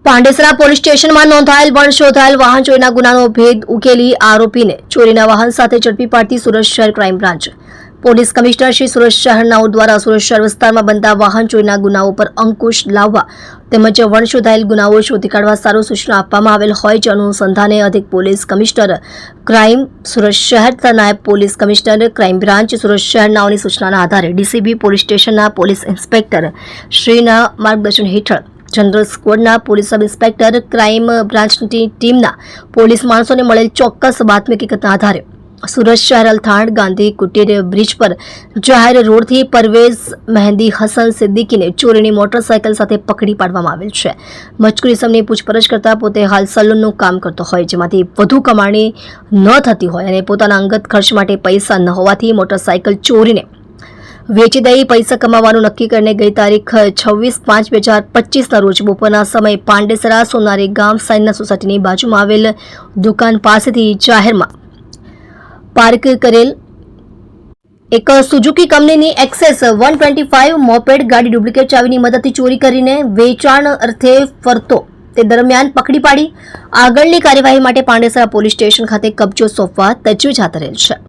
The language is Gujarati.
પાંડેસરા પોલીસ સ્ટેશનમાં નોંધાયેલ વણશોધાયેલ વાહન ચોરીના ગુનાનો ભેદ ઉકેલી આરોપીને ચોરીના વાહન સાથે ઝડપી પાડતી સુરત શહેર crime branch police commissioner Shri Surat શહેરના દ્વારા સુરત શહેર વિસ્તારમાં બનતા વાહન ચોરીના ગુનાઓ પર અંકુશ લાવવા તેમજ વણશોધાયેલ ગુનાઓ શોધી કાઢવા સારું સૂચના આપવામાં આવેલ હોય જે અનુસંધાને અધિક પોલીસ કમિશનર ક્રાઇમ સુરત શહેર તથા નાયબ police commissioner crime branch Surat શહેરનાઓની સૂચનાના આધારે ડીસીબી પોલીસ સ્ટેશનના પોલીસ ઇન્સ્પેક્ટર શ્રીના માર્ગદર્શન હેઠળ જનરલ સ્ક્વોડના પોલીસ સબ ઇન્સ્પેક્ટર ક્રાઇમ બ્રાન્ચની ટીમના પોલીસ માણસોને મળેલ ચોક્કસ બાતમી હકીકતના આધારે સુરત શહેર અલથાણ ગાંધી કુટીર બ્રિજ પર જાહેર રોડથી પરવેઝ મહેંદી હસન સિદ્દીકીને ચોરીની મોટરસાયકલ સાથે પકડી પાડવામાં આવેલ છે. મજકૂર ઇસમની પૂછપરછ કરતા પોતે હાલ સલૂનનું કામ કરતો હોય જેમાંથી વધુ કમાણી ન થતી હોય અને પોતાના અંગત ખર્ચ માટે પૈસા ન હોવાથી મોટરસાયકલ ચોરીને વેચી દઈ પૈસા કમાવાનું નક્કી કરીને ગઈ તારીખ 26/5/2025ના રોજ બપોરના સમયે પાંડેસરા સોનારી ગામ સાઇનના સોસાયટીની બાજુમાં આવેલ દુકાન પાસેથી જાહેરમાં પાર્ક કરેલ એક સુઝુકી કંપનીની એક્સેસ 125 મોપેડ ગાડી ડુપ્લિકેટ ચાવીની મદદથી ચોરી કરીને વેચાણ અર્થે ફરતો તે દરમિયાન પકડી પાડી આગળની કાર્યવાહી માટે પાંડેસરા પોલીસ સ્ટેશન ખાતે કબજો સોંપવા તજવીજ હાથ ધરેલ છે.